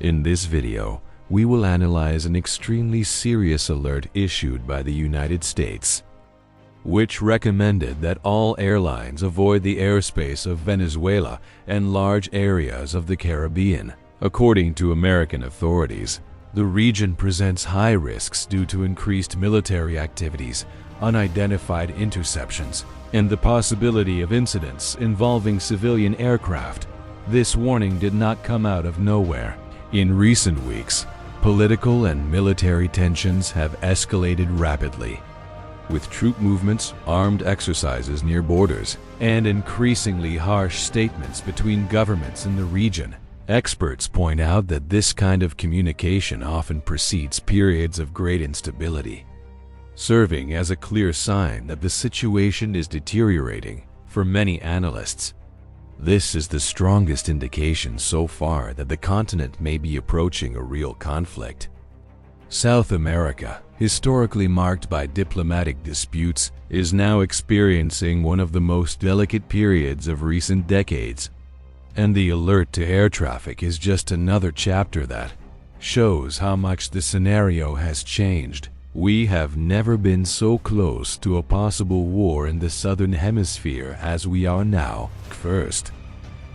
In this video, we will analyze an extremely serious alert issued by the United States, which recommended that all airlines avoid the airspace of Venezuela and large areas of the Caribbean. According to American authorities, the region presents high risks due to increased military activities, unidentified interceptions, and the possibility of incidents involving civilian aircraft. This warning did not come out of nowhere. In recent weeks, political and military tensions have escalated rapidly, with troop movements, armed exercises near borders, and increasingly harsh statements between governments in the region. Experts point out that this kind of communication often precedes periods of great instability, serving as a clear sign that the situation is deteriorating. For many analysts, this is the strongest indication so far that the continent may be approaching a real conflict. South America, historically marked by diplomatic disputes, is now experiencing one of the most delicate periods of recent decades. And the alert to air traffic is just another chapter that shows how much the scenario has changed. We have never been so close to a possible war in the Southern Hemisphere as we are now. First,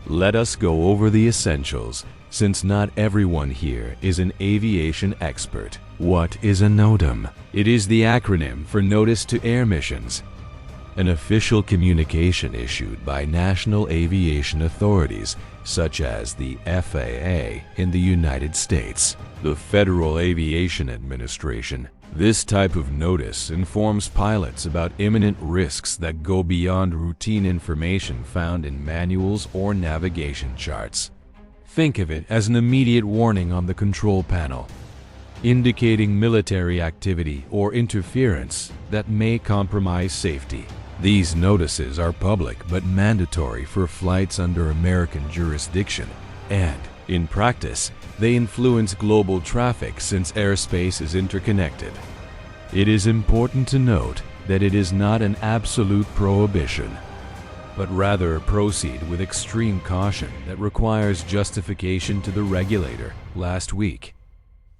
let us go over the essentials, since not everyone here is an aviation expert. What is a NOTAM? It is the acronym for Notice to Air Missions, an official communication issued by national aviation authorities such as the FAA in the United States, the Federal Aviation Administration. This type of notice informs pilots about imminent risks that go beyond routine information found in manuals or navigation charts. Think of it as an immediate warning on the control panel, indicating military activity or interference that may compromise safety. These notices are public but mandatory for flights under American jurisdiction, and, in practice, they influence global traffic since airspace is interconnected. It is important to note that it is not an absolute prohibition, but rather proceed with extreme caution that requires justification to the regulator. Last week,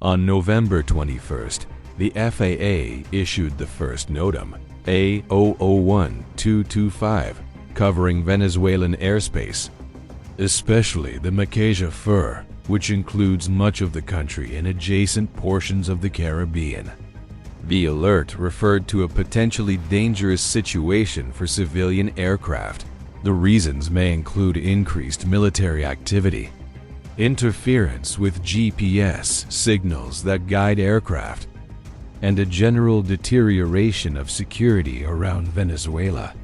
on November 21st, the FAA issued the first NOTAM, A001225, covering Venezuelan airspace, especially the Marquesa Sur, which includes much of the country and adjacent portions of the Caribbean. The alert referred to a potentially dangerous situation for civilian aircraft. The reasons may include increased military activity, interference with GPS signals that guide aircraft, and a general deterioration of security around Venezuela.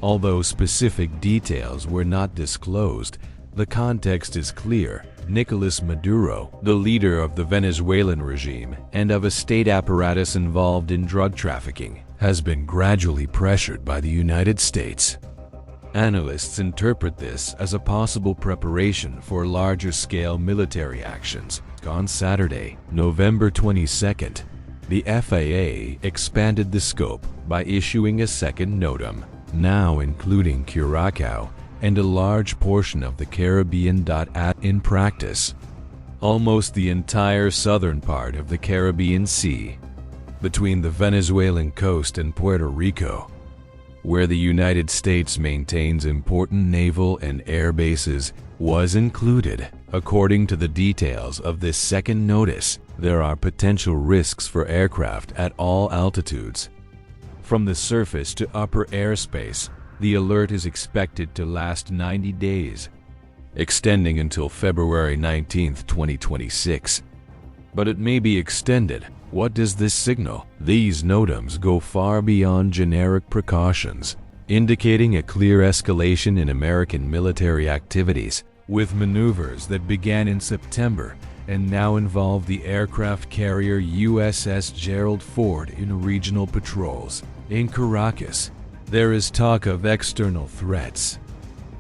Although specific details were not disclosed, the context is clear. Nicolas Maduro, the leader of the Venezuelan regime and of a state apparatus involved in drug trafficking, has been gradually pressured by the United States. Analysts interpret this as a possible preparation for larger-scale military actions. On Saturday, November 22nd, the FAA expanded the scope by issuing a second NOTAM, now including Curacao and a large portion of the Caribbean. In practice, almost the entire southern part of the Caribbean Sea, between the Venezuelan coast and Puerto Rico, where the United States maintains important naval and air bases, was included. According to the details of this second notice, there are potential risks for aircraft at all altitudes. From the surface to upper airspace, the alert is expected to last 90 days, extending until February 19, 2026. But it may be extended. What does this signal? These NOTAMs go far beyond generic precautions, indicating a clear escalation in American military activities, with maneuvers that began in September and now involve the aircraft carrier USS Gerald Ford in regional patrols. In Caracas, there is talk of external threats,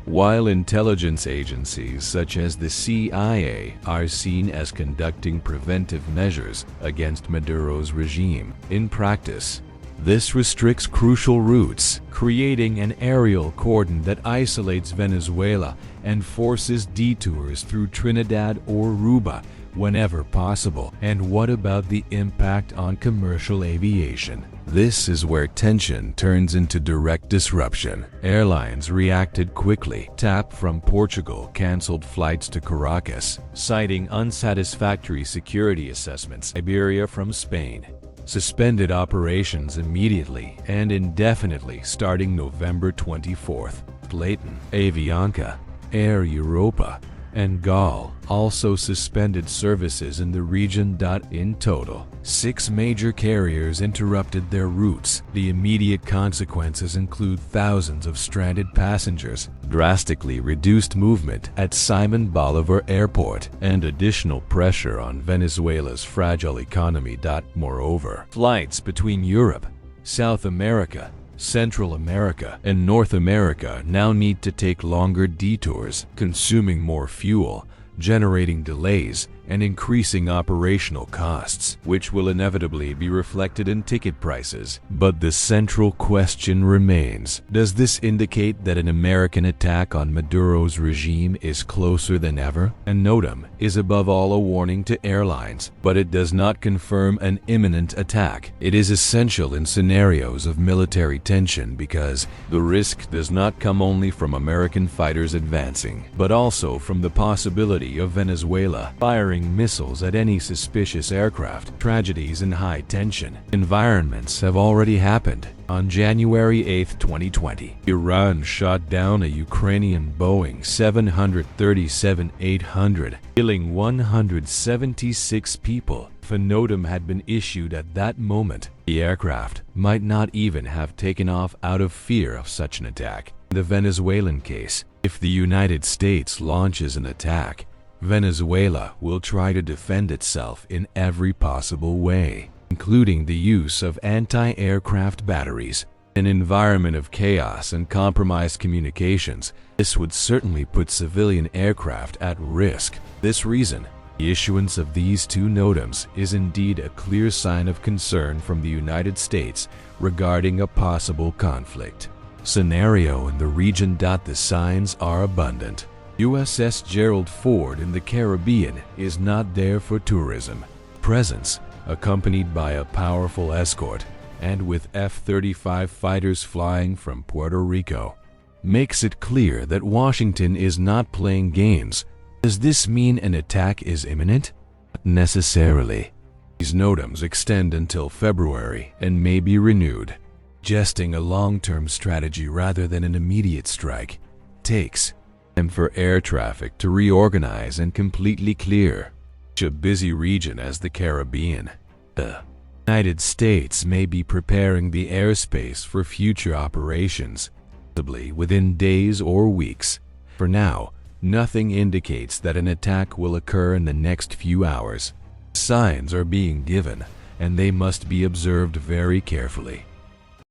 while intelligence agencies such as the CIA are seen as conducting preventive measures against Maduro's regime. In practice, this restricts crucial routes, creating an aerial cordon that isolates Venezuela and forces detours through Trinidad or Aruba, whenever possible. And what about the impact on commercial aviation? This is where tension turns into direct disruption. Airlines reacted quickly. TAP from Portugal canceled flights to Caracas, citing unsatisfactory security assessments. Iberia from Spain suspended operations immediately and indefinitely starting November 24th. Leighton, Avianca, Air Europa, and GAL also suspended services in the region. In total, 6 major carriers interrupted their routes. The immediate consequences include thousands of stranded passengers, drastically reduced movement at Simon Bolivar Airport, and additional pressure on Venezuela's fragile economy. Moreover, flights between Europe, South America, Central America, and North America now need to take longer detours, consuming more fuel, generating delays, and increasing operational costs, which will inevitably be reflected in ticket prices. But the central question remains: does this indicate that an American attack on Maduro's regime is closer than ever? A Notam is above all a warning to airlines, but it does not confirm an imminent attack. It is essential in scenarios of military tension because the risk does not come only from American fighters advancing, but also from the possibility of Venezuela firing missiles at any suspicious aircraft. Tragedies in high-tension environments have already happened. On January 8, 2020, Iran shot down a Ukrainian Boeing 737-800, killing 176 people. If a Notam had been issued at that moment, the aircraft might not even have taken off out of fear of such an attack. In the Venezuelan case, if the United States launches an attack, Venezuela will try to defend itself in every possible way, including the use of anti-aircraft batteries. In an environment of chaos and compromised communications, this would certainly put civilian aircraft at risk. This reason, the issuance of these 2 Notams is indeed a clear sign of concern from the United States regarding a possible conflict scenario in the region. The signs are abundant. USS Gerald Ford in the Caribbean is not there for tourism. Presence, accompanied by a powerful escort and with F-35 fighters flying from Puerto Rico, makes it clear that Washington is not playing games. Does this mean an attack is imminent? Not necessarily. These Notams extend until February and may be renewed. Suggesting a long-term strategy rather than an immediate strike takes time for air traffic to reorganize and completely clear. Such a busy region as the Caribbean, the United States may be preparing the airspace for future operations, possibly within days or weeks. For now, nothing indicates that an attack will occur in the next few hours. Signs are being given, and they must be observed very carefully.